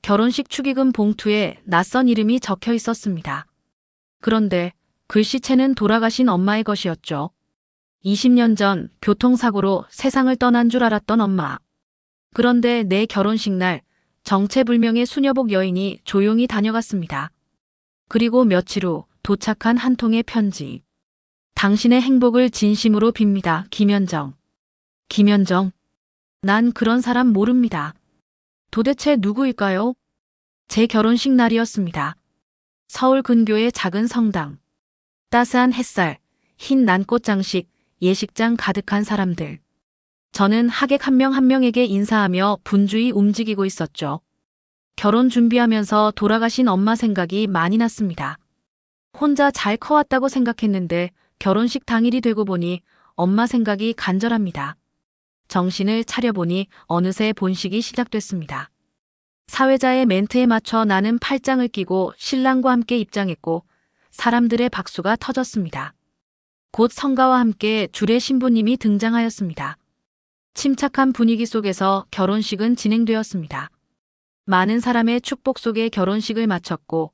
결혼식 축의금 봉투에 낯선 이름이 적혀 있었습니다. 그런데 글씨체는 돌아가신 엄마의 것이었죠. 20년 전 교통사고로 세상을 떠난 줄 알았던 엄마. 그런데 내 결혼식 날 정체불명의 수녀복 여인이 조용히 다녀갔습니다. 그리고 며칠 후 도착한 한 통의 편지. 당신의 행복을 진심으로 빕니다. 김현정. 김현정. 난 그런 사람 모릅니다. 도대체 누구일까요? 제 결혼식 날이었습니다. 서울 근교의 작은 성당. 따스한 햇살, 흰 난꽃 장식, 예식장 가득한 사람들. 저는 하객 한 명 한 명에게 인사하며 분주히 움직이고 있었죠. 결혼 준비하면서 돌아가신 엄마 생각이 많이 났습니다. 혼자 잘 커왔다고 생각했는데 결혼식 당일이 되고 보니 엄마 생각이 간절합니다. 정신을 차려보니 어느새 본식이 시작됐습니다. 사회자의 멘트에 맞춰 나는 팔짱을 끼고 신랑과 함께 입장했고 사람들의 박수가 터졌습니다. 곧 성가와 함께 줄의 신부님이 등장하였습니다. 침착한 분위기 속에서 결혼식은 진행되었습니다. 많은 사람의 축복 속에 결혼식을 마쳤고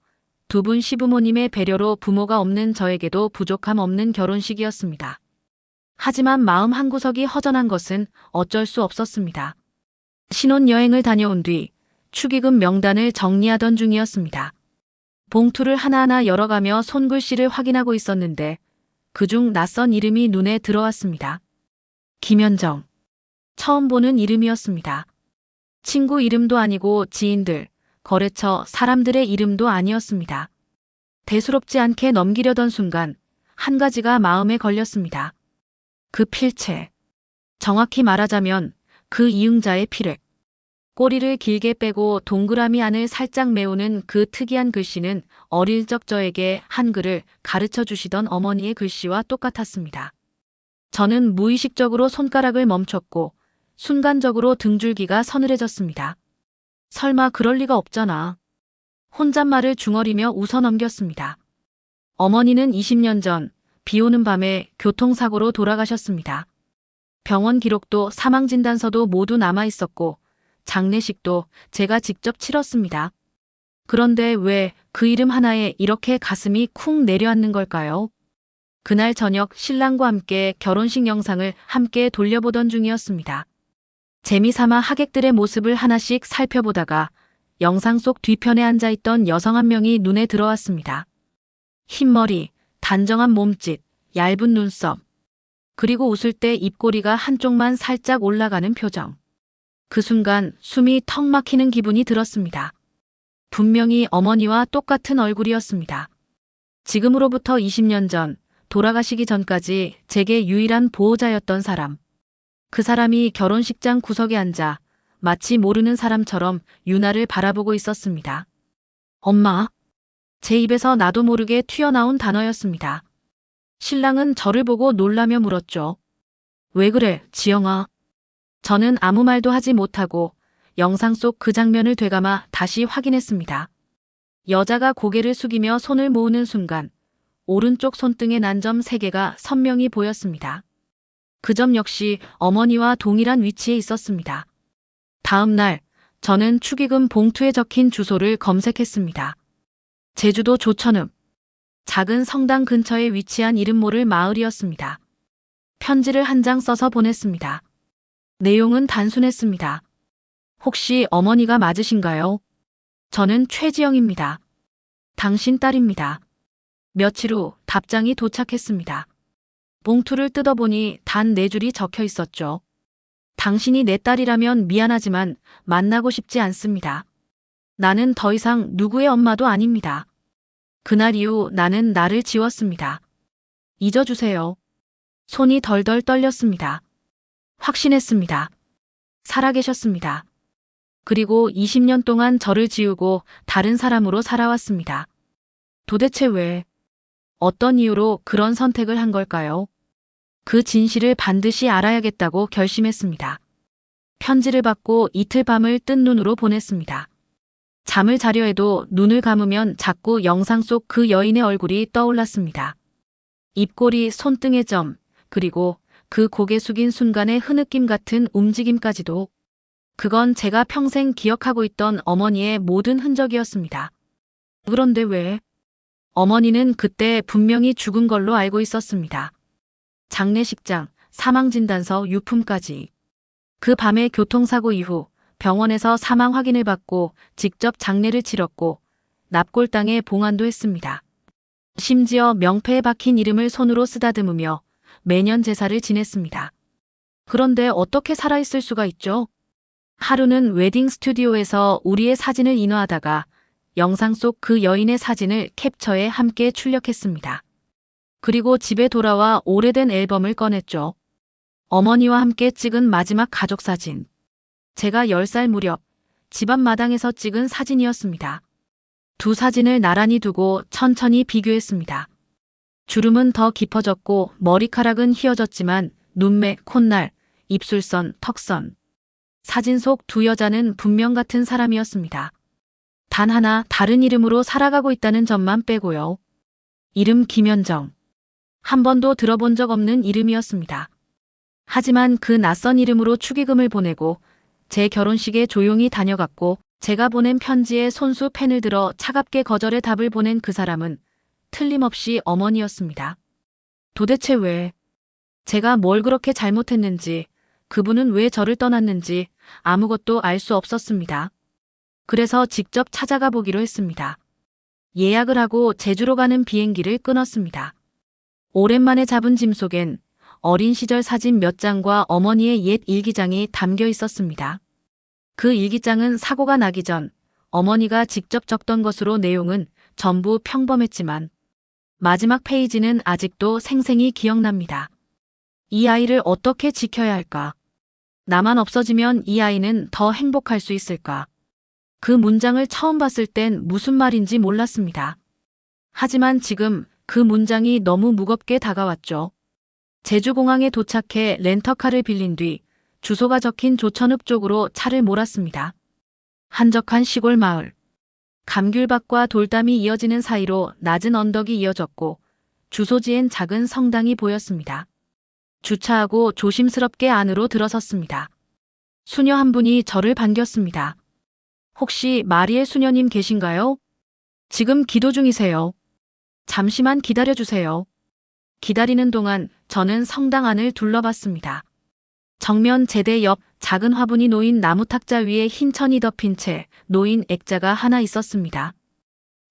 두 분 시부모님의 배려로 부모가 없는 저에게도 부족함 없는 결혼식이었습니다. 하지만 마음 한구석이 허전한 것은 어쩔 수 없었습니다. 신혼여행을 다녀온 뒤 축의금 명단을 정리하던 중이었습니다. 봉투를 하나하나 열어가며 손글씨를 확인하고 있었는데 그중 낯선 이름이 눈에 들어왔습니다. 김현정. 처음 보는 이름이었습니다. 친구 이름도 아니고 지인들, 거래처 사람들의 이름도 아니었습니다. 대수롭지 않게 넘기려던 순간 한 가지가 마음에 걸렸습니다. 그 필체. 정확히 말하자면 그 이응자의 필획. 꼬리를 길게 빼고 동그라미 안을 살짝 메우는 그 특이한 글씨는 어릴 적 저에게 한글을 가르쳐 주시던 어머니의 글씨와 똑같았습니다. 저는 무의식적으로 손가락을 멈췄고 순간적으로 등줄기가 서늘해졌습니다. 설마 그럴 리가 없잖아. 혼잣말을 중얼이며 웃어 넘겼습니다. 어머니는 20년 전 비 오는 밤에 교통사고로 돌아가셨습니다. 병원 기록도 사망진단서도 모두 남아 있었고 장례식도 제가 직접 치렀습니다. 그런데 왜 그 이름 하나에 이렇게 가슴이 쿵 내려앉는 걸까요? 그날 저녁 신랑과 함께 결혼식 영상을 함께 돌려보던 중이었습니다. 재미삼아 하객들의 모습을 하나씩 살펴보다가 영상 속 뒤편에 앉아있던 여성 한 명이 눈에 들어왔습니다. 흰머리, 단정한 몸짓, 얇은 눈썹, 그리고 웃을 때 입꼬리가 한쪽만 살짝 올라가는 표정. 그 순간 숨이 턱 막히는 기분이 들었습니다. 분명히 어머니와 똑같은 얼굴이었습니다. 지금으로부터 20년 전, 돌아가시기 전까지 제게 유일한 보호자였던 사람. 그 사람이 결혼식장 구석에 앉아 마치 모르는 사람처럼 유나를 바라보고 있었습니다. 엄마. 제 입에서 나도 모르게 튀어나온 단어였습니다. 신랑은 저를 보고 놀라며 물었죠. 왜 그래, 지영아? 저는 아무 말도 하지 못하고 영상 속 그 장면을 되감아 다시 확인했습니다. 여자가 고개를 숙이며 손을 모으는 순간 오른쪽 손등에 난 점 3개가 선명히 보였습니다. 그 점 역시 어머니와 동일한 위치에 있었습니다. 다음 날 저는 축의금 봉투에 적힌 주소를 검색했습니다. 제주도 조천읍. 작은 성당 근처에 위치한 이름 모를 마을이었습니다. 편지를 한 장 써서 보냈습니다. 내용은 단순했습니다. 혹시 어머니가 맞으신가요? 저는 최지영입니다. 당신 딸입니다. 며칠 후 답장이 도착했습니다. 봉투를 뜯어보니 단 4줄이 적혀 있었죠. 당신이 내 딸이라면 미안하지만 만나고 싶지 않습니다. 나는 더 이상 누구의 엄마도 아닙니다. 그날 이후 나는 나를 지웠습니다. 잊어주세요. 손이 덜덜 떨렸습니다. 확신했습니다. 살아계셨습니다. 그리고 20년 동안 저를 지우고 다른 사람으로 살아왔습니다. 도대체 왜, 어떤 이유로 그런 선택을 한 걸까요? 그 진실을 반드시 알아야겠다고 결심했습니다. 편지를 받고 이틀 밤을 뜬 눈으로 보냈습니다. 잠을 자려 해도 눈을 감으면 자꾸 영상 속 그 여인의 얼굴이 떠올랐습니다. 입꼬리, 손등의 점, 그리고 그 고개 숙인 순간의 흐느낌 같은 움직임까지도. 그건 제가 평생 기억하고 있던 어머니의 모든 흔적이었습니다. 그런데 왜? 어머니는 그때 분명히 죽은 걸로 알고 있었습니다. 장례식장, 사망진단서, 유품까지. 그 밤의 교통사고 이후 병원에서 사망 확인을 받고 직접 장례를 치렀고 납골당에 봉안도 했습니다. 심지어 명패에 박힌 이름을 손으로 쓰다듬으며 매년 제사를 지냈습니다. 그런데 어떻게 살아있을 수가 있죠? 하루는 웨딩 스튜디오에서 우리의 사진을 인화하다가 영상 속 그 여인의 사진을 캡처해 함께 출력했습니다. 그리고 집에 돌아와 오래된 앨범을 꺼냈죠. 어머니와 함께 찍은 마지막 가족 사진. 제가 10살 무렵 집 앞 마당에서 찍은 사진이었습니다. 두 사진을 나란히 두고 천천히 비교했습니다. 주름은 더 깊어졌고 머리카락은 휘어졌지만 눈매, 콧날, 입술선, 턱선. 사진 속 두 여자는 분명 같은 사람이었습니다. 단 하나 다른 이름으로 살아가고 있다는 점만 빼고요. 이름 김현정. 한 번도 들어본 적 없는 이름이었습니다. 하지만 그 낯선 이름으로 축의금을 보내고 제 결혼식에 조용히 다녀갔고 제가 보낸 편지에 손수 펜을 들어 차갑게 거절의 답을 보낸 그 사람은 틀림없이 어머니였습니다. 도대체 왜? 제가 뭘 그렇게 잘못했는지, 그분은 왜 저를 떠났는지 아무것도 알 수 없었습니다. 그래서 직접 찾아가 보기로 했습니다. 예약을 하고 제주로 가는 비행기를 끊었습니다. 오랜만에 잡은 짐 속엔 어린 시절 사진 몇 장과 어머니의 옛 일기장이 담겨 있었습니다. 그 일기장은 사고가 나기 전 어머니가 직접 적던 것으로 내용은 전부 평범했지만 마지막 페이지는 아직도 생생히 기억납니다. 이 아이를 어떻게 지켜야 할까? 나만 없어지면 이 아이는 더 행복할 수 있을까? 그 문장을 처음 봤을 땐 무슨 말인지 몰랐습니다. 하지만 지금 그 문장이 너무 무겁게 다가왔죠. 제주공항에 도착해 렌터카를 빌린 뒤 주소가 적힌 조천읍 쪽으로 차를 몰았습니다. 한적한 시골 마을. 감귤밭과 돌담이 이어지는 사이로 낮은 언덕이 이어졌고 주소지엔 작은 성당이 보였습니다. 주차하고 조심스럽게 안으로 들어섰습니다. 수녀 한 분이 저를 반겼습니다. 혹시 마리엘 수녀님 계신가요? 지금 기도 중이세요. 잠시만 기다려주세요. 기다리는 동안 저는 성당 안을 둘러봤습니다. 정면 제대 옆 작은 화분이 놓인 나무 탁자 위에 흰 천이 덮인 채 놓인 액자가 하나 있었습니다.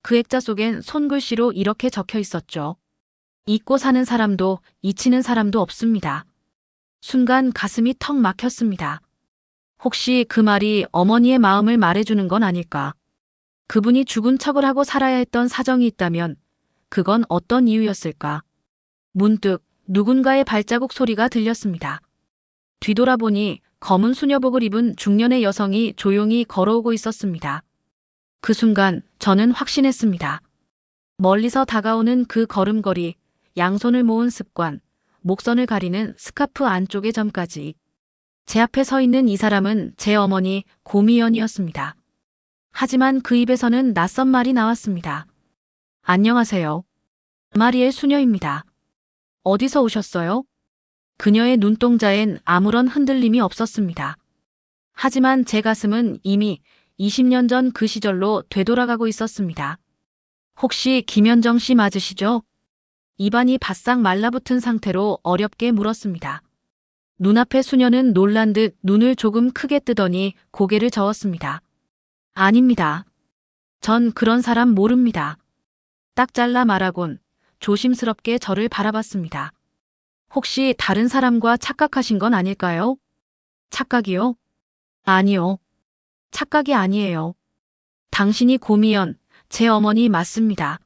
그 액자 속엔 손글씨로 이렇게 적혀 있었죠. 잊고 사는 사람도 잊히는 사람도 없습니다. 순간 가슴이 턱 막혔습니다. 혹시 그 말이 어머니의 마음을 말해주는 건 아닐까? 그분이 죽은 척을 하고 살아야 했던 사정이 있다면 그건 어떤 이유였을까? 문득 누군가의 발자국 소리가 들렸습니다. 뒤돌아보니 검은 수녀복을 입은 중년의 여성이 조용히 걸어오고 있었습니다. 그 순간 저는 확신했습니다. 멀리서 다가오는 그 걸음걸이, 양손을 모은 습관, 목선을 가리는 스카프 안쪽의 점까지. 제 앞에 서 있는 이 사람은 제 어머니 고미연이었습니다. 하지만 그 입에서는 낯선 말이 나왔습니다. 안녕하세요. 마리엘 수녀입니다. 어디서 오셨어요? 그녀의 눈동자엔 아무런 흔들림이 없었습니다. 하지만 제 가슴은 이미 20년 전 그 시절로 되돌아가고 있었습니다. 혹시 김현정 씨 맞으시죠? 입안이 바싹 말라붙은 상태로 어렵게 물었습니다. 눈앞의 수녀는 놀란 듯 눈을 조금 크게 뜨더니 고개를 저었습니다. 아닙니다. 전 그런 사람 모릅니다. 딱 잘라 말하곤 조심스럽게 저를 바라봤습니다. 혹시 다른 사람과 착각하신 건 아닐까요? 착각이요? 아니요. 착각이 아니에요. 당신이 고미연, 제 어머니 맞습니다.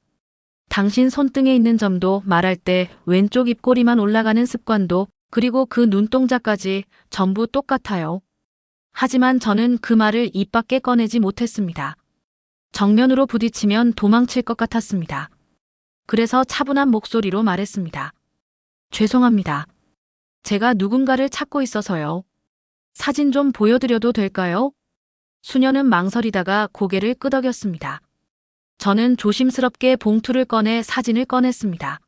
당신 손등에 있는 점도 말할 때 왼쪽 입꼬리만 올라가는 습관도 그리고 그 눈동자까지 전부 똑같아요. 하지만 저는 그 말을 입 밖에 꺼내지 못했습니다. 정면으로 부딪히면 도망칠 것 같았습니다. 그래서 차분한 목소리로 말했습니다. 죄송합니다. 제가 누군가를 찾고 있어서요. 사진 좀 보여드려도 될까요? 수녀는 망설이다가 고개를 끄덕였습니다. 저는 조심스럽게 봉투를 꺼내 사진을 꺼냈습니다.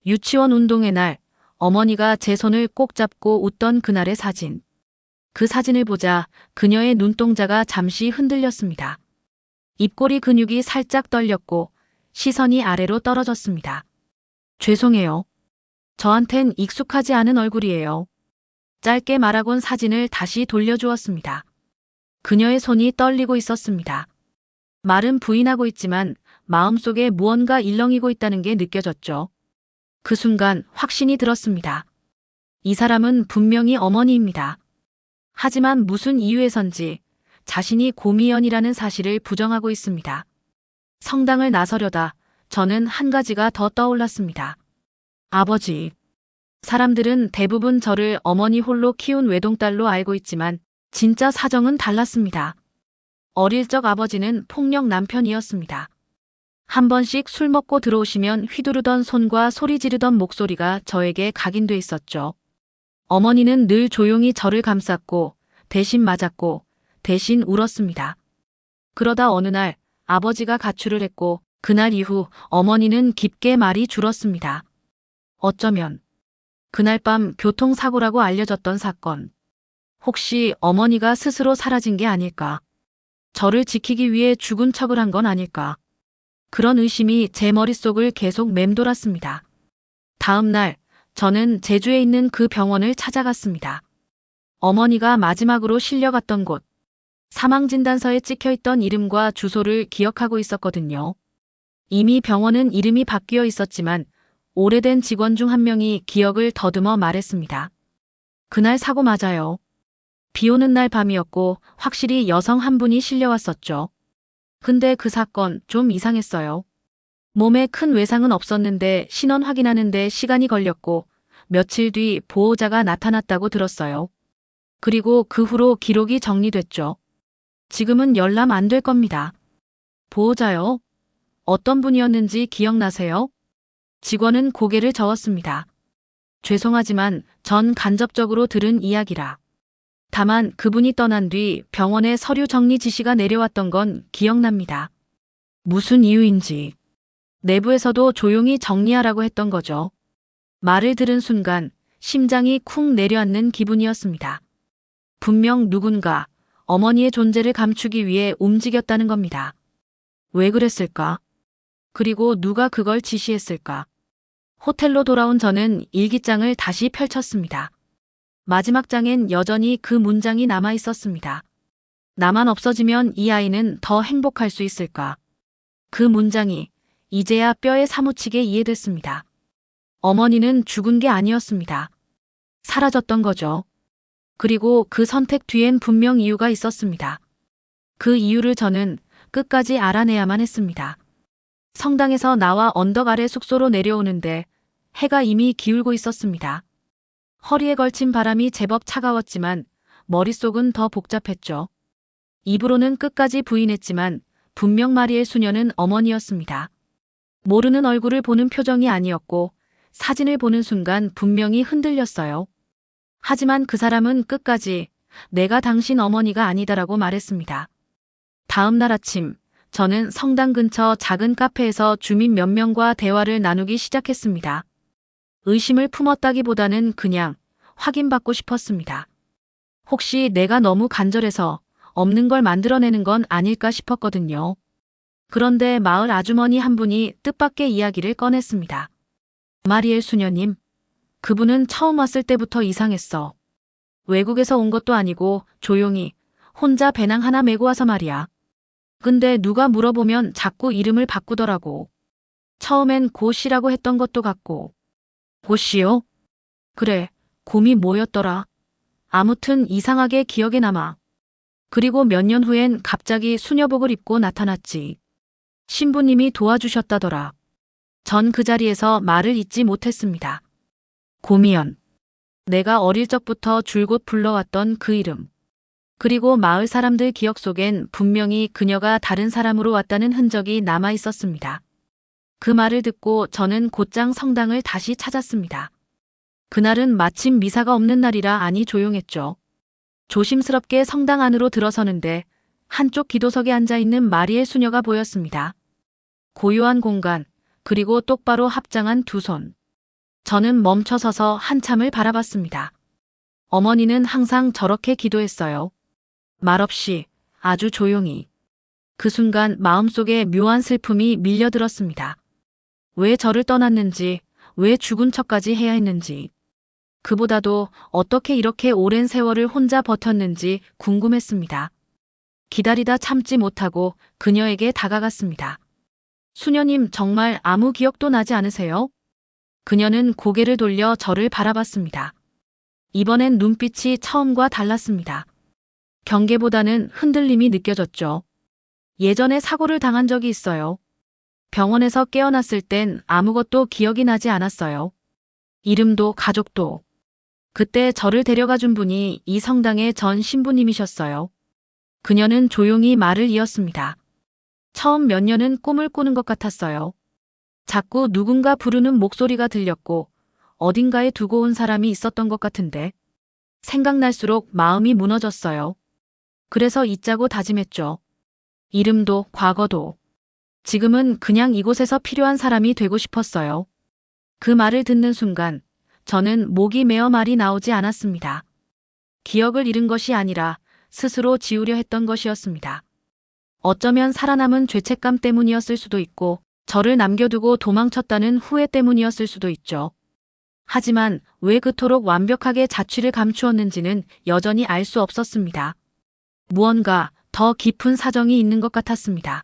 유치원 운동회 날 어머니가 제 손을 꼭 잡고 웃던 그날의 사진. 그 사진을 보자 그녀의 눈동자가 잠시 흔들렸습니다. 입꼬리 근육이 살짝 떨렸고 시선이 아래로 떨어졌습니다. 죄송해요. 저한텐 익숙하지 않은 얼굴이에요. 짧게 말하곤 사진을 다시 돌려주었습니다. 그녀의 손이 떨리고 있었습니다. 말은 부인하고 있지만 마음속에 무언가 일렁이고 있다는 게 느껴졌죠. 그 순간 확신이 들었습니다. 이 사람은 분명히 어머니입니다. 하지만 무슨 이유에선지 자신이 고미연이라는 사실을 부정하고 있습니다. 성당을 나서려다 저는 한 가지가 더 떠올랐습니다. 아버지. 사람들은 대부분 저를 어머니 홀로 키운 외동딸로 알고 있지만 진짜 사정은 달랐습니다. 어릴 적 아버지는 폭력 남편이었습니다. 한 번씩 술 먹고 들어오시면 휘두르던 손과 소리 지르던 목소리가 저에게 각인돼 있었죠. 어머니는 늘 조용히 저를 감쌌고 대신 맞았고 대신 울었습니다. 그러다 어느 날 아버지가 가출을 했고 그날 이후 어머니는 깊게 말이 줄었습니다. 어쩌면 그날 밤 교통사고라고 알려졌던 사건. 혹시 어머니가 스스로 사라진 게 아닐까? 저를 지키기 위해 죽은 척을 한 건 아닐까? 그런 의심이 제 머릿속을 계속 맴돌았습니다. 다음 날 저는 제주에 있는 그 병원을 찾아갔습니다. 어머니가 마지막으로 실려갔던 곳. 사망진단서에 찍혀있던 이름과 주소를 기억하고 있었거든요. 이미 병원은 이름이 바뀌어 있었지만 오래된 직원 중 한 명이 기억을 더듬어 말했습니다. 그날 사고 맞아요. 비 오는 날 밤이었고 확실히 여성 한 분이 실려왔었죠. 근데 그 사건 좀 이상했어요. 몸에 큰 외상은 없었는데 신원 확인하는데 시간이 걸렸고 며칠 뒤 보호자가 나타났다고 들었어요. 그리고 그 후로 기록이 정리됐죠. 지금은 열람 안 될 겁니다. 보호자요? 어떤 분이었는지 기억나세요? 직원은 고개를 저었습니다. 죄송하지만 전 간접적으로 들은 이야기라. 다만 그분이 떠난 뒤 병원에 서류 정리 지시가 내려왔던 건 기억납니다. 무슨 이유인지. 내부에서도 조용히 정리하라고 했던 거죠. 말을 들은 순간 심장이 쿵 내려앉는 기분이었습니다. 분명 누군가 어머니의 존재를 감추기 위해 움직였다는 겁니다. 왜 그랬을까? 그리고 누가 그걸 지시했을까? 호텔로 돌아온 저는 일기장을 다시 펼쳤습니다. 마지막 장엔 여전히 그 문장이 남아 있었습니다. 나만 없어지면 이 아이는 더 행복할 수 있을까? 그 문장이 이제야 뼈에 사무치게 이해됐습니다. 어머니는 죽은 게 아니었습니다. 사라졌던 거죠. 그리고 그 선택 뒤엔 분명 이유가 있었습니다. 그 이유를 저는 끝까지 알아내야만 했습니다. 성당에서 나와 언덕 아래 숙소로 내려오는데 해가 이미 기울고 있었습니다. 허리에 걸친 바람이 제법 차가웠지만 머릿속은 더 복잡했죠. 입으로는 끝까지 부인했지만 분명 마리엘 수녀는 어머니였습니다. 모르는 얼굴을 보는 표정이 아니었고 사진을 보는 순간 분명히 흔들렸어요. 하지만 그 사람은 끝까지 내가 당신 어머니가 아니다라고 말했습니다. 다음 날 아침 저는 성당 근처 작은 카페에서 주민 몇 명과 대화를 나누기 시작했습니다. 의심을 품었다기보다는 그냥 확인받고 싶었습니다. 혹시 내가 너무 간절해서 없는 걸 만들어내는 건 아닐까 싶었거든요. 그런데 마을 아주머니 한 분이 뜻밖의 이야기를 꺼냈습니다. 마리엘 수녀님, 그분은 처음 왔을 때부터 이상했어. 외국에서 온 것도 아니고 조용히 혼자 배낭 하나 메고 와서 말이야. 근데 누가 물어보면 자꾸 이름을 바꾸더라고. 처음엔 고씨라고 했던 것도 같고. 고씨요? 그래, 곰이 뭐였더라. 아무튼 이상하게 기억에 남아. 그리고 몇 년 후엔 갑자기 수녀복을 입고 나타났지. 신부님이 도와주셨다더라. 전 그 자리에서 말을 잇지 못했습니다. 고미연. 내가 어릴 적부터 줄곧 불러왔던 그 이름. 그리고 마을 사람들 기억 속엔 분명히 그녀가 다른 사람으로 왔다는 흔적이 남아 있었습니다. 그 말을 듣고 저는 곧장 성당을 다시 찾았습니다. 그날은 마침 미사가 없는 날이라 아니 조용했죠. 조심스럽게 성당 안으로 들어서는데 한쪽 기도석에 앉아있는 마리엘 수녀가 보였습니다. 고요한 공간, 그리고 똑바로 합장한 두 손. 저는 멈춰서서 한참을 바라봤습니다. 어머니는 항상 저렇게 기도했어요. 말없이, 아주 조용히. 그 순간 마음속에 묘한 슬픔이 밀려들었습니다. 왜 저를 떠났는지, 왜 죽은 척까지 해야 했는지. 그보다도 어떻게 이렇게 오랜 세월을 혼자 버텼는지 궁금했습니다. 기다리다 참지 못하고 그녀에게 다가갔습니다. 수녀님, 정말 아무 기억도 나지 않으세요? 그녀는 고개를 돌려 저를 바라봤습니다. 이번엔 눈빛이 처음과 달랐습니다. 경계보다는 흔들림이 느껴졌죠. 예전에 사고를 당한 적이 있어요. 병원에서 깨어났을 땐 아무것도 기억이 나지 않았어요. 이름도 가족도. 그때 저를 데려가 준 분이 이 성당의 전 신부님이셨어요. 그녀는 조용히 말을 이었습니다. 처음 몇 년은 꿈을 꾸는 것 같았어요. 자꾸 누군가 부르는 목소리가 들렸고 어딘가에 두고 온 사람이 있었던 것 같은데 생각날수록 마음이 무너졌어요. 그래서 잊자고 다짐했죠. 이름도 과거도. 지금은 그냥 이곳에서 필요한 사람이 되고 싶었어요. 그 말을 듣는 순간 저는 목이 메어 말이 나오지 않았습니다. 기억을 잃은 것이 아니라 스스로 지우려 했던 것이었습니다. 어쩌면 살아남은 죄책감 때문이었을 수도 있고 저를 남겨두고 도망쳤다는 후회 때문이었을 수도 있죠. 하지만 왜 그토록 완벽하게 자취를 감추었는지는 여전히 알 수 없었습니다. 무언가 더 깊은 사정이 있는 것 같았습니다.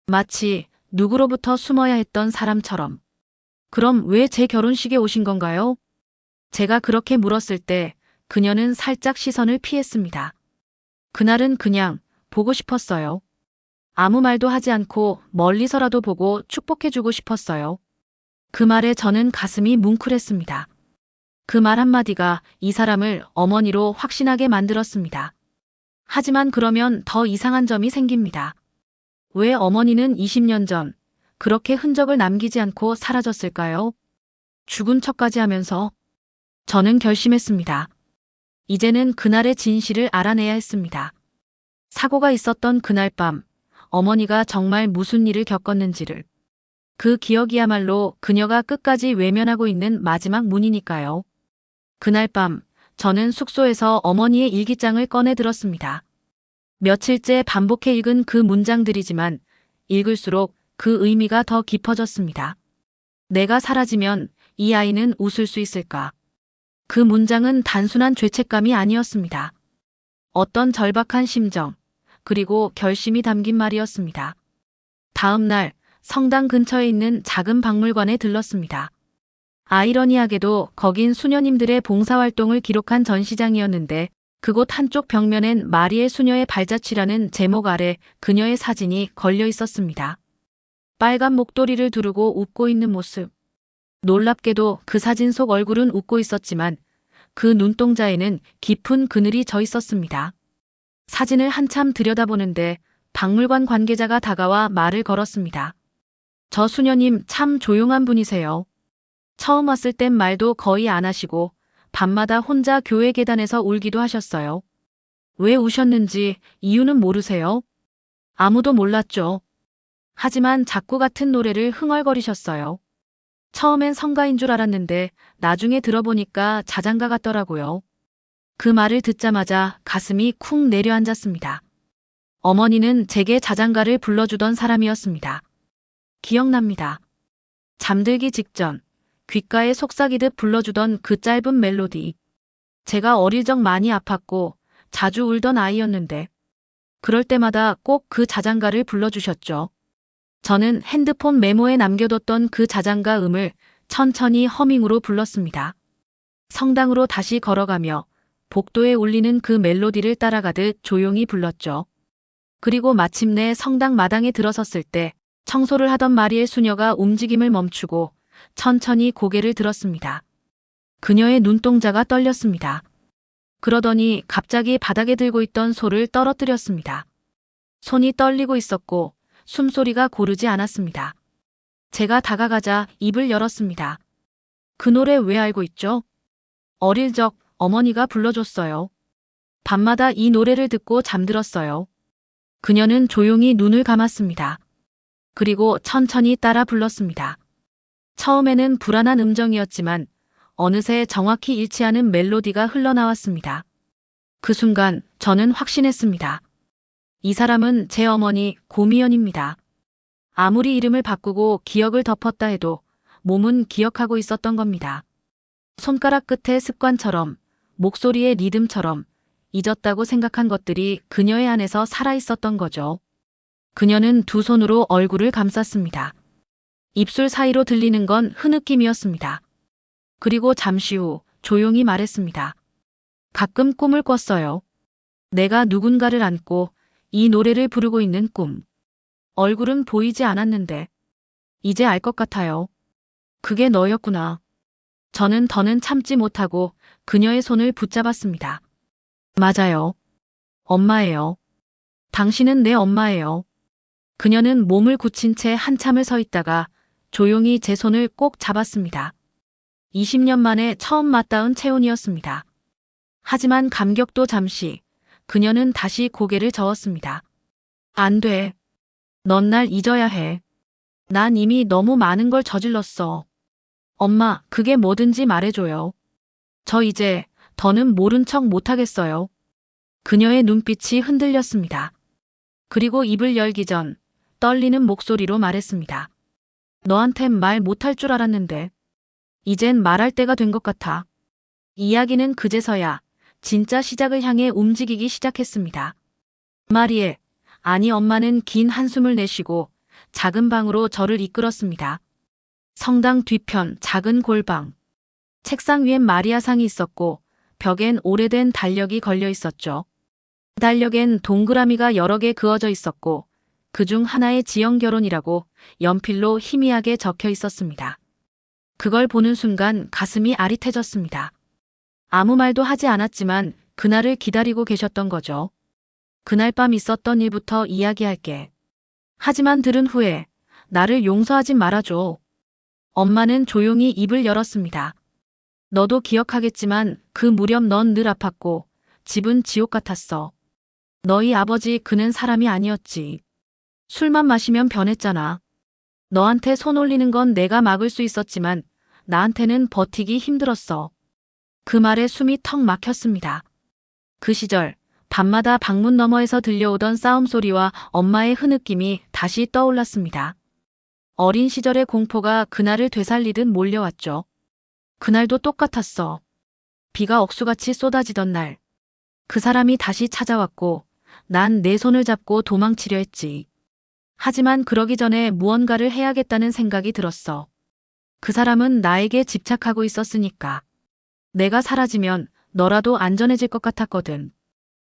마치 누구로부터 숨어야 했던 사람처럼. 그럼 왜 제 결혼식에 오신 건가요? 제가 그렇게 물었을 때 그녀는 살짝 시선을 피했습니다. 그날은 그냥 보고 싶었어요. 아무 말도 하지 않고 멀리서라도 보고 축복해주고 싶었어요. 그 말에 저는 가슴이 뭉클했습니다. 그 말 한마디가 이 사람을 어머니로 확신하게 만들었습니다. 하지만 그러면 더 이상한 점이 생깁니다. 왜 어머니는 20년 전 그렇게 흔적을 남기지 않고 사라졌을까요? 죽은 척까지 하면서. 저는 결심했습니다. 이제는 그날의 진실을 알아내야 했습니다. 사고가 있었던 그날 밤, 어머니가 정말 무슨 일을 겪었는지를. 그 기억이야말로 그녀가 끝까지 외면하고 있는 마지막 문이니까요. 그날 밤, 저는 숙소에서 어머니의 일기장을 꺼내 들었습니다. 며칠째 반복해 읽은 그 문장들이지만 읽을수록 그 의미가 더 깊어졌습니다. 내가 사라지면 이 아이는 웃을 수 있을까? 그 문장은 단순한 죄책감이 아니었습니다. 어떤 절박한 심정, 그리고 결심이 담긴 말이었습니다. 다음 날 성당 근처에 있는 작은 박물관에 들렀습니다. 아이러니하게도 거긴 수녀님들의 봉사활동을 기록한 전시장이었는데 그곳 한쪽 벽면엔 마리엘 수녀의 발자취라는 제목 아래 그녀의 사진이 걸려 있었습니다. 빨간 목도리를 두르고 웃고 있는 모습. 놀랍게도 그 사진 속 얼굴은 웃고 있었지만 그 눈동자에는 깊은 그늘이 져 있었습니다. 사진을 한참 들여다보는데 박물관 관계자가 다가와 말을 걸었습니다. 저 수녀님 참 조용한 분이세요. 처음 왔을 땐 말도 거의 안 하시고 밤마다 혼자 교회 계단에서 울기도 하셨어요. 왜 우셨는지 이유는 모르세요? 아무도 몰랐죠. 하지만 작고 같은 노래를 흥얼거리셨어요. 처음엔 성가인 줄 알았는데 나중에 들어보니까 자장가 같더라고요. 그 말을 듣자마자 가슴이 쿵 내려앉았습니다. 어머니는 제게 자장가를 불러주던 사람이었습니다. 기억납니다. 잠들기 직전 귓가에 속삭이듯 불러주던 그 짧은 멜로디. 제가 어릴 적 많이 아팠고 자주 울던 아이였는데 그럴 때마다 꼭 그 자장가를 불러주셨죠. 저는 핸드폰 메모에 남겨뒀던 그 자장가 음을 천천히 허밍으로 불렀습니다. 성당으로 다시 걸어가며 복도에 울리는 그 멜로디를 따라가듯 조용히 불렀죠. 그리고 마침내 성당 마당에 들어섰을 때 청소를 하던 마리엘 수녀가 움직임을 멈추고 천천히 고개를 들었습니다. 그녀의 눈동자가 떨렸습니다. 그러더니 갑자기 바닥에 들고 있던 소를 떨어뜨렸습니다. 손이 떨리고 있었고 숨소리가 고르지 않았습니다. 제가 다가가자 입을 열었습니다. 그 노래 왜 알고 있죠? 어릴 적 어머니가 불러줬어요. 밤마다 이 노래를 듣고 잠들었어요. 그녀는 조용히 눈을 감았습니다. 그리고 천천히 따라 불렀습니다. 처음에는 불안한 음정이었지만 어느새 정확히 일치하는 멜로디가 흘러나왔습니다. 그 순간 저는 확신했습니다. 이 사람은 제 어머니 고미연입니다. 아무리 이름을 바꾸고 기억을 덮었다 해도 몸은 기억하고 있었던 겁니다. 손가락 끝의 습관처럼, 목소리의 리듬처럼 잊었다고 생각한 것들이 그녀의 안에서 살아있었던 거죠. 그녀는 두 손으로 얼굴을 감쌌습니다. 입술 사이로 들리는 건 흐느낌이었습니다. 그리고 잠시 후 조용히 말했습니다. 가끔 꿈을 꿨어요. 내가 누군가를 안고 이 노래를 부르고 있는 꿈. 얼굴은 보이지 않았는데 이제 알 것 같아요. 그게 너였구나. 저는 더는 참지 못하고 그녀의 손을 붙잡았습니다. 맞아요. 엄마예요. 당신은 내 엄마예요. 그녀는 몸을 굳힌 채 한참을 서 있다가 조용히 제 손을 꼭 잡았습니다. 20년 만에 처음 맞닿은 체온이었습니다. 하지만 감격도 잠시, 그녀는 다시 고개를 저었습니다. 안 돼. 넌 날 잊어야 해. 난 이미 너무 많은 걸 저질렀어. 엄마, 그게 뭐든지 말해줘요. 저 이제 더는 모른 척 못하겠어요. 그녀의 눈빛이 흔들렸습니다. 그리고 입을 열기 전 떨리는 목소리로 말했습니다. 너한텐 말 못할 줄 알았는데 이젠 말할 때가 된 것 같아. 이야기는 그제서야 진짜 시작을 향해 움직이기 시작했습니다. 마리에, 아니 엄마는 긴 한숨을 내쉬고 작은 방으로 저를 이끌었습니다. 성당 뒤편 작은 골방. 책상 위엔 마리아상이 있었고 벽엔 오래된 달력이 걸려 있었죠. 달력엔 동그라미가 여러 개 그어져 있었고 그중 하나에 지영결혼이라고 연필로 희미하게 적혀 있었습니다. 그걸 보는 순간 가슴이 아릿해졌습니다. 아무 말도 하지 않았지만 그날을 기다리고 계셨던 거죠. 그날 밤 있었던 일부터 이야기할게. 하지만 들은 후에 나를 용서하지 말아줘. 엄마는 조용히 입을 열었습니다. 너도 기억하겠지만 그 무렵 넌 늘 아팠고 집은 지옥 같았어. 너희 아버지 그는 사람이 아니었지. 술만 마시면 변했잖아. 너한테 손 올리는 건 내가 막을 수 있었지만 나한테는 버티기 힘들었어. 그 말에 숨이 턱 막혔습니다. 그 시절 밤마다 방문 너머에서 들려오던 싸움 소리와 엄마의 흐느낌이 다시 떠올랐습니다. 어린 시절의 공포가 그날을 되살리듯 몰려왔죠. 그날도 똑같았어. 비가 억수같이 쏟아지던 날. 그 사람이 다시 찾아왔고 난 내 손을 잡고 도망치려 했지. 하지만 그러기 전에 무언가를 해야겠다는 생각이 들었어. 그 사람은 나에게 집착하고 있었으니까. 내가 사라지면 너라도 안전해질 것 같았거든.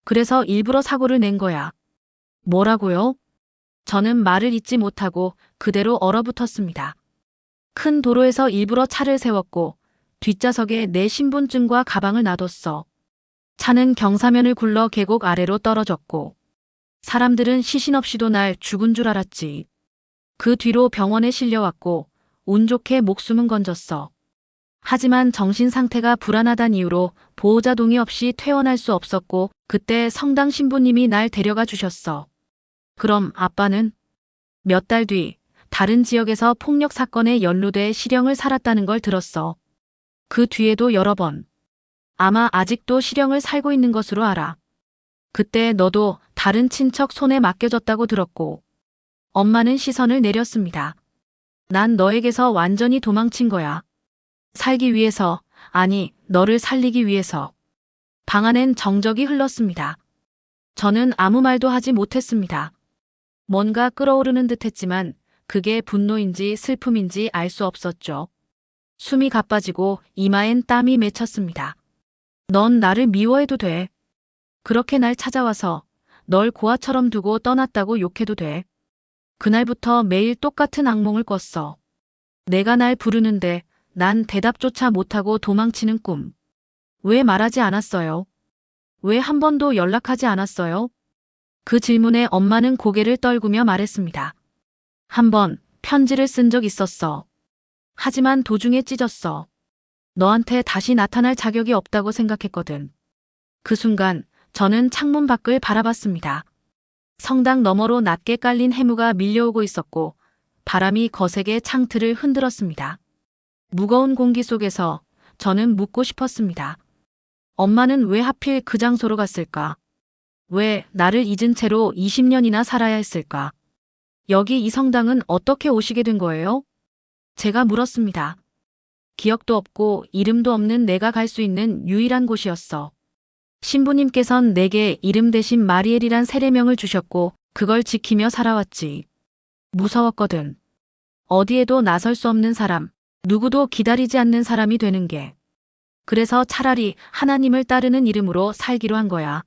그래서 일부러 사고를 낸 거야. 뭐라고요? 저는 말을 잇지 못하고 그대로 얼어붙었습니다. 큰 도로에서 일부러 차를 세웠고 뒷좌석에 내 신분증과 가방을 놔뒀어. 차는 경사면을 굴러 계곡 아래로 떨어졌고 사람들은 시신 없이도 날 죽은 줄 알았지. 그 뒤로 병원에 실려왔고 운 좋게 목숨은 건졌어. 하지만 정신 상태가 불안하단 이유로 보호자 동의 없이 퇴원할 수 없었고 그때 성당 신부님이 날 데려가 주셨어. 그럼 아빠는? 몇 달 뒤 다른 지역에서 폭력 사건에 연루돼 실형을 살았다는 걸 들었어. 그 뒤에도 여러 번. 아마 아직도 실형을 살고 있는 것으로 알아. 그때 너도 다른 친척 손에 맡겨졌다고 들었고. 엄마는 시선을 내렸습니다. 난 너에게서 완전히 도망친 거야. 살기 위해서, 아니, 너를 살리기 위해서. 방 안엔 정적이 흘렀습니다. 저는 아무 말도 하지 못했습니다. 뭔가 끓어오르는 듯 했지만 그게 분노인지 슬픔인지 알 수 없었죠. 숨이 가빠지고 이마엔 땀이 맺혔습니다. 넌 나를 미워해도 돼. 그렇게 날 찾아와서 널 고아처럼 두고 떠났다고 욕해도 돼. 그날부터 매일 똑같은 악몽을 꿨어. 내가 날 부르는데 난 대답조차 못하고 도망치는 꿈. 왜 말하지 않았어요? 왜 한 번도 연락하지 않았어요? 그 질문에 엄마는 고개를 떨구며 말했습니다. 한 번 편지를 쓴 적 있었어. 하지만 도중에 찢었어. 너한테 다시 나타날 자격이 없다고 생각했거든. 그 순간 저는 창문 밖을 바라봤습니다. 성당 너머로 낮게 깔린 해무가 밀려오고 있었고 바람이 거세게 창틀을 흔들었습니다. 무거운 공기 속에서 저는 묻고 싶었습니다. 엄마는 왜 하필 그 장소로 갔을까? 왜 나를 잊은 채로 20년이나 살아야 했을까? 여기 이 성당은 어떻게 오시게 된 거예요? 제가 물었습니다. 기억도 없고 이름도 없는 내가 갈 수 있는 유일한 곳이었어. 신부님께선 내게 이름 대신 마리엘이란 세례명을 주셨고 그걸 지키며 살아왔지. 무서웠거든. 어디에도 나설 수 없는 사람, 누구도 기다리지 않는 사람이 되는 게. 그래서 차라리 하나님을 따르는 이름으로 살기로 한 거야.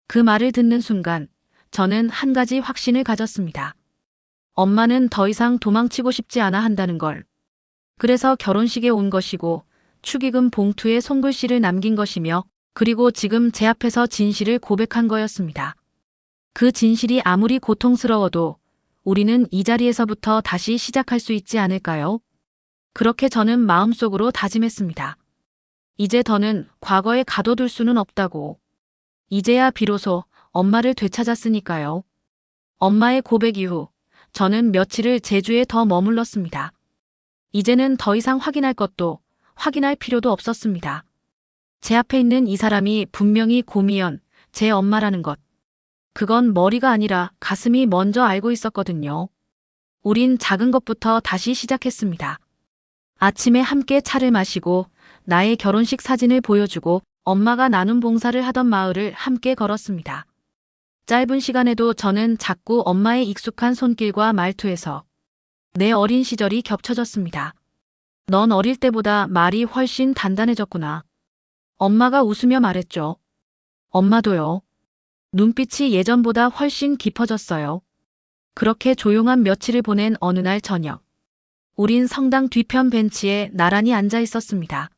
그 말을 듣는 순간 저는 한 가지 확신을 가졌습니다. 엄마는 더 이상 도망치고 싶지 않아 한다는 걸. 그래서 결혼식에 온 것이고 축의금 봉투에 손글씨를 남긴 것이며 그리고 지금 제 앞에서 진실을 고백한 거였습니다. 그 진실이 아무리 고통스러워도 우리는 이 자리에서부터 다시 시작할 수 있지 않을까요? 그렇게 저는 마음속으로 다짐했습니다. 이제 더는 과거에 가둬둘 수는 없다고. 이제야 비로소 엄마를 되찾았으니까요. 엄마의 고백 이후 저는 며칠을 제주에 더 머물렀습니다. 이제는 더 이상 확인할 것도 확인할 필요도 없었습니다. 제 앞에 있는 이 사람이 분명히 고미연, 제 엄마라는 것. 그건 머리가 아니라 가슴이 먼저 알고 있었거든요. 우린 작은 것부터 다시 시작했습니다. 아침에 함께 차를 마시고 나의 결혼식 사진을 보여주고 엄마가 나눔 봉사를 하던 마을을 함께 걸었습니다. 짧은 시간에도 저는 자꾸 엄마의 익숙한 손길과 말투에서 내 어린 시절이 겹쳐졌습니다. 넌 어릴 때보다 말이 훨씬 단단해졌구나. 엄마가 웃으며 말했죠. 엄마도요. 눈빛이 예전보다 훨씬 깊어졌어요. 그렇게 조용한 며칠을 보낸 어느 날 저녁. 우린 성당 뒤편 벤치에 나란히 앉아 있었습니다.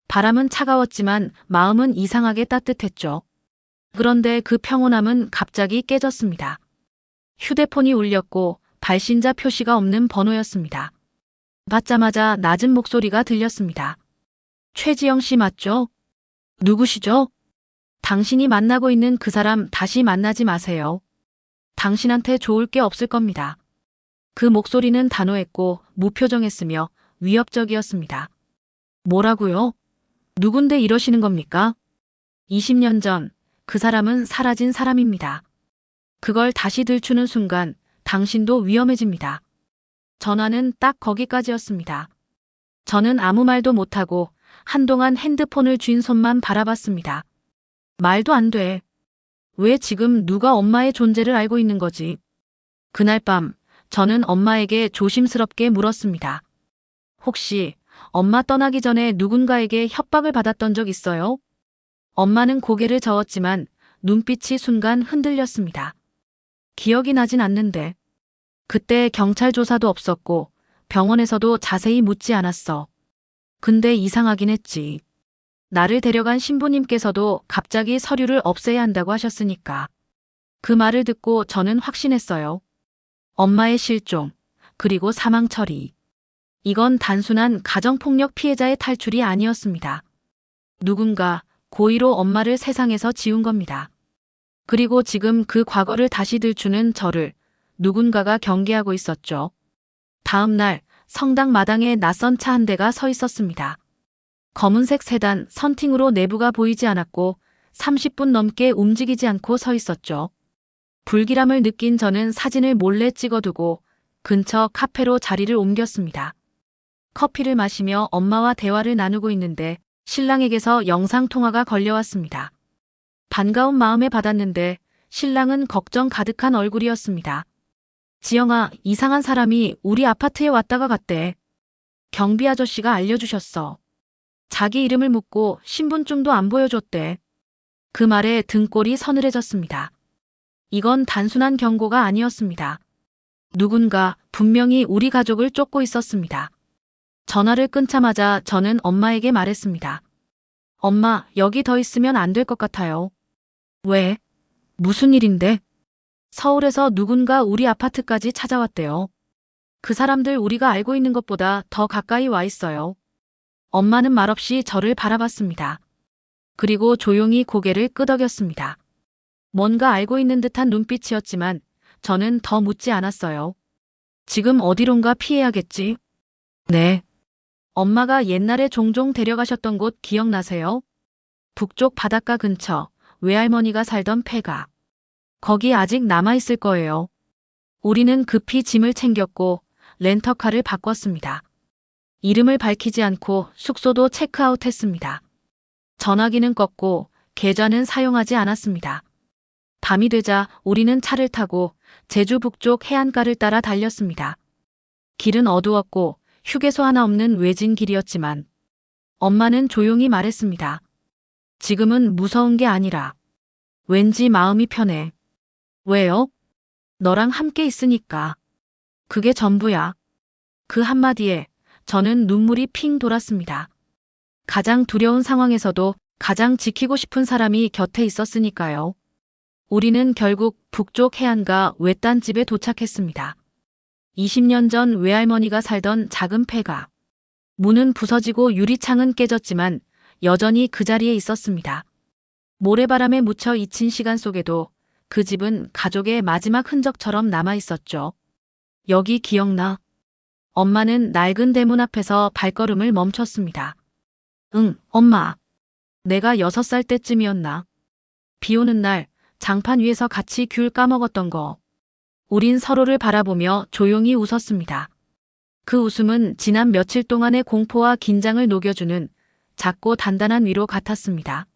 바람은 차가웠지만 마음은 이상하게 따뜻했죠. 그런데 그 평온함은 갑자기 깨졌습니다. 휴대폰이 울렸고 발신자 표시가 없는 번호였습니다. 받자마자 낮은 목소리가 들렸습니다. 최지영 씨 맞죠? 누구시죠? 당신이 만나고 있는 그 사람 다시 만나지 마세요. 당신한테 좋을 게 없을 겁니다. 그 목소리는 단호했고 무표정했으며 위협적이었습니다. 뭐라고요? 누군데 이러시는 겁니까? 20년 전 그 사람은 사라진 사람입니다. 그걸 다시 들추는 순간 당신도 위험해집니다. 전화는 딱 거기까지였습니다. 저는 아무 말도 못하고 한동안 핸드폰을 쥔 손만 바라봤습니다. 말도 안 돼. 왜 지금 누가 엄마의 존재를 알고 있는 거지? 그날 밤 저는 엄마에게 조심스럽게 물었습니다. 혹시 엄마 떠나기 전에 누군가에게 협박을 받았던 적 있어요? 엄마는 고개를 저었지만 눈빛이 순간 흔들렸습니다. 기억이 나진 않는데. 그때 경찰 조사도 없었고 병원에서도 자세히 묻지 않았어. 근데 이상하긴 했지. 나를 데려간 신부님께서도 갑자기 서류를 없애야 한다고 하셨으니까. 그 말을 듣고 저는 확신했어요. 엄마의 실종, 그리고 사망 처리. 이건 단순한 가정폭력 피해자의 탈출이 아니었습니다. 누군가 고의로 엄마를 세상에서 지운 겁니다. 그리고 지금 그 과거를 다시 들추는 저를 누군가가 경계하고 있었죠. 다음 날 성당 마당에 낯선 차 한 대가 서 있었습니다. 검은색 세단 선팅으로 내부가 보이지 않았고 30분 넘게 움직이지 않고 서 있었죠. 불길함을 느낀 저는 사진을 몰래 찍어두고 근처 카페로 자리를 옮겼습니다. 커피를 마시며 엄마와 대화를 나누고 있는데 신랑에게서 영상통화가 걸려왔습니다. 반가운 마음에 받았는데 신랑은 걱정 가득한 얼굴이었습니다. 지영아, 이상한 사람이 우리 아파트에 왔다가 갔대. 경비 아저씨가 알려주셨어. 자기 이름을 묻고 신분증도 안 보여줬대. 그 말에 등골이 서늘해졌습니다. 이건 단순한 경고가 아니었습니다. 누군가 분명히 우리 가족을 쫓고 있었습니다. 전화를 끊자마자 저는 엄마에게 말했습니다. 엄마, 여기 더 있으면 안 될 것 같아요. 왜? 무슨 일인데? 서울에서 누군가 우리 아파트까지 찾아왔대요. 그 사람들 우리가 알고 있는 것보다 더 가까이 와 있어요. 엄마는 말없이 저를 바라봤습니다. 그리고 조용히 고개를 끄덕였습니다. 뭔가 알고 있는 듯한 눈빛이었지만 저는 더 묻지 않았어요. 지금 어디론가 피해야겠지? 네. 엄마가 옛날에 종종 데려가셨던 곳 기억나세요? 북쪽 바닷가 근처 외할머니가 살던 폐가. 거기 아직 남아있을 거예요. 우리는 급히 짐을 챙겼고 렌터카를 바꿨습니다. 이름을 밝히지 않고 숙소도 체크아웃했습니다. 전화기는 껐고 계좌는 사용하지 않았습니다. 밤이 되자 우리는 차를 타고 제주 북쪽 해안가를 따라 달렸습니다. 길은 어두웠고 휴게소 하나 없는 외진 길이었지만 엄마는 조용히 말했습니다. 지금은 무서운 게 아니라 왠지 마음이 편해. 왜요? 너랑 함께 있으니까. 그게 전부야. 그 한마디에 저는 눈물이 핑 돌았습니다. 가장 두려운 상황에서도 가장 지키고 싶은 사람이 곁에 있었으니까요. 우리는 결국 북쪽 해안가 외딴 집에 도착했습니다. 20년 전 외할머니가 살던 작은 폐가. 문은 부서지고 유리창은 깨졌지만 여전히 그 자리에 있었습니다. 모래바람에 묻혀 잊힌 시간 속에도 그 집은 가족의 마지막 흔적처럼 남아 있었죠. 여기 기억나? 엄마는 낡은 대문 앞에서 발걸음을 멈췄습니다. 응, 엄마. 내가 6살 때쯤이었나? 비 오는 날 장판 위에서 같이 귤 까먹었던 거. 우린 서로를 바라보며 조용히 웃었습니다. 그 웃음은 지난 며칠 동안의 공포와 긴장을 녹여주는 작고 단단한 위로 같았습니다.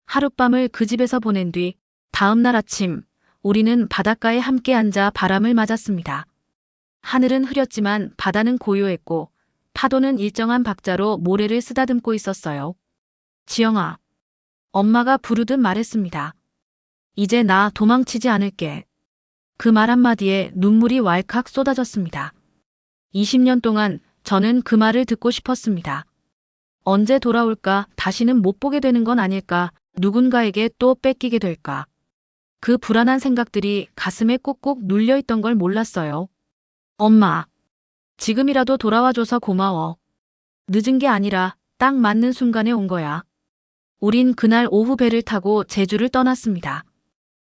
하룻밤을 그 집에서 보낸 뒤 다음 날 아침 우리는 바닷가에 함께 앉아 바람을 맞았습니다. 하늘은 흐렸지만 바다는 고요했고 파도는 일정한 박자로 모래를 쓰다듬고 있었어요. 지영아, 엄마가 부르듯 말했습니다. 이제 나 도망치지 않을게. 그 말 한마디에 눈물이 왈칵 쏟아졌습니다. 20년 동안 저는 그 말을 듣고 싶었습니다. 언제 돌아올까? 다시는 못 보게 되는 건 아닐까? 누군가에게 또 뺏기게 될까? 그 불안한 생각들이 가슴에 꾹꾹 눌려있던 걸 몰랐어요. 엄마, 지금이라도 돌아와줘서 고마워. 늦은 게 아니라 딱 맞는 순간에 온 거야. 우린 그날 오후 배를 타고 제주를 떠났습니다.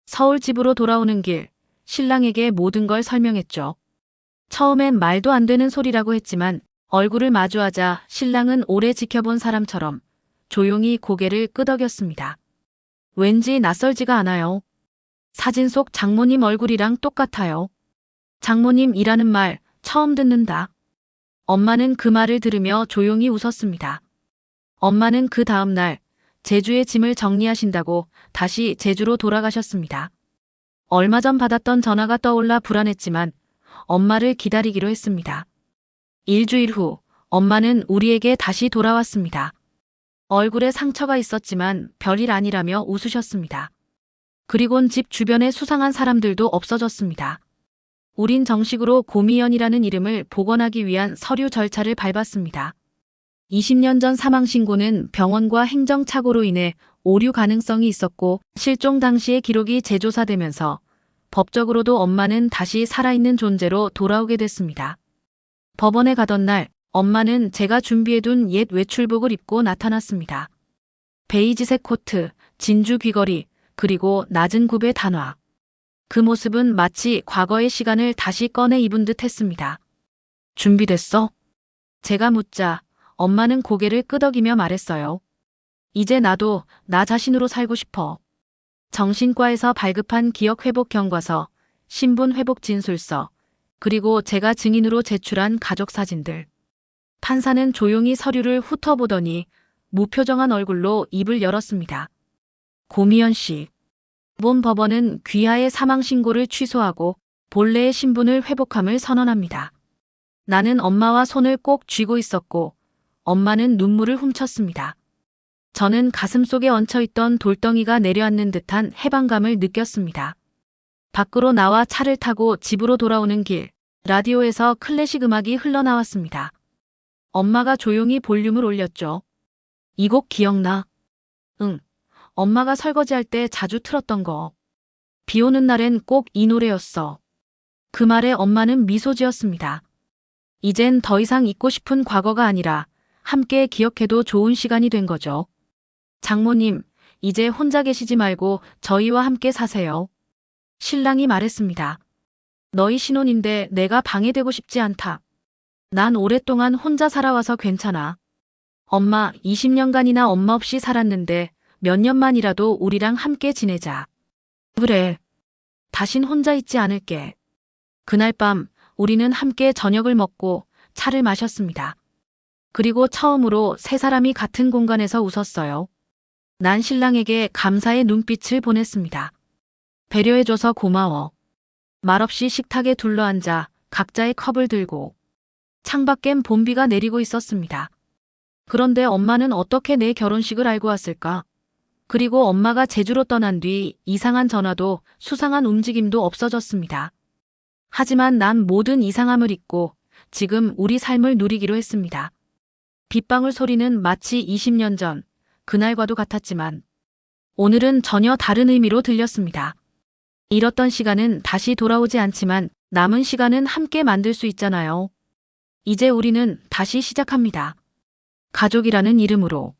서울 집으로 돌아오는 길, 신랑에게 모든 걸 설명했죠. 처음엔 말도 안 되는 소리라고 했지만 얼굴을 마주하자 신랑은 오래 지켜본 사람처럼 조용히 고개를 끄덕였습니다. 왠지 낯설지가 않아요. 사진 속 장모님 얼굴이랑 똑같아요. 장모님이라는 말 처음 듣는다. 엄마는 그 말을 들으며 조용히 웃었습니다. 엄마는 그 다음 날 제주의 짐을 정리하신다고 다시 제주로 돌아가셨습니다. 얼마 전 받았던 전화가 떠올라 불안했지만 엄마를 기다리기로 했습니다. 일주일 후 엄마는 우리에게 다시 돌아왔습니다. 얼굴에 상처가 있었지만 별일 아니라며 웃으셨습니다. 그리곤 집 주변에 수상한 사람들도 없어졌습니다. 우린 정식으로 고미연이라는 이름을 복원하기 위한 서류 절차를 밟았습니다. 20년 전 사망신고는 병원과 행정착오로 인해 오류 가능성이 있었고 실종 당시의 기록이 재조사되면서 법적으로도 엄마는 다시 살아있는 존재로 돌아오게 됐습니다. 법원에 가던 날 엄마는 제가 준비해둔 옛 외출복을 입고 나타났습니다. 베이지색 코트, 진주 귀걸이, 그리고 낮은 굽의 단화. 그 모습은 마치 과거의 시간을 다시 꺼내 입은 듯 했습니다. 준비됐어? 제가 묻자 엄마는 고개를 끄덕이며 말했어요. 이제 나도 나 자신으로 살고 싶어. 정신과에서 발급한 기억회복 경과서, 신분회복 진술서, 그리고 제가 증인으로 제출한 가족 사진들. 판사는 조용히 서류를 훑어보더니 무표정한 얼굴로 입을 열었습니다. 고미연 씨. 본 법원은 귀하의 사망신고를 취소하고 본래의 신분을 회복함을 선언합니다. 나는 엄마와 손을 꼭 쥐고 있었고 엄마는 눈물을 훔쳤습니다. 저는 가슴속에 얹혀있던 돌덩이가 내려앉는 듯한 해방감을 느꼈습니다. 밖으로 나와 차를 타고 집으로 돌아오는 길, 라디오에서 클래식 음악이 흘러나왔습니다. 엄마가 조용히 볼륨을 올렸죠. 이 곡 기억나? 응. 엄마가 설거지할 때 자주 틀었던 거. 비 오는 날엔 꼭 이 노래였어. 그 말에 엄마는 미소 지었습니다. 이젠 더 이상 잊고 싶은 과거가 아니라 함께 기억해도 좋은 시간이 된 거죠. 장모님, 이제 혼자 계시지 말고 저희와 함께 사세요. 신랑이 말했습니다. 너희 신혼인데 내가 방해되고 싶지 않다. 난 오랫동안 혼자 살아와서 괜찮아. 엄마, 20년간이나 엄마 없이 살았는데 몇 년만이라도 우리랑 함께 지내자. 그래. 다신 혼자 있지 않을게. 그날 밤 우리는 함께 저녁을 먹고 차를 마셨습니다. 그리고 처음으로 세 사람이 같은 공간에서 웃었어요. 난 신랑에게 감사의 눈빛을 보냈습니다. 배려해줘서 고마워. 말없이 식탁에 둘러앉아 각자의 컵을 들고 창밖엔 봄비가 내리고 있었습니다. 그런데 엄마는 어떻게 내 결혼식을 알고 왔을까? 그리고 엄마가 제주로 떠난 뒤 이상한 전화도 수상한 움직임도 없어졌습니다. 하지만 난 모든 이상함을 잊고 지금 우리 삶을 누리기로 했습니다. 빗방울 소리는 마치 20년 전 그날과도 같았지만 오늘은 전혀 다른 의미로 들렸습니다. 잃었던 시간은 다시 돌아오지 않지만 남은 시간은 함께 만들 수 있잖아요. 이제 우리는 다시 시작합니다. 가족이라는 이름으로.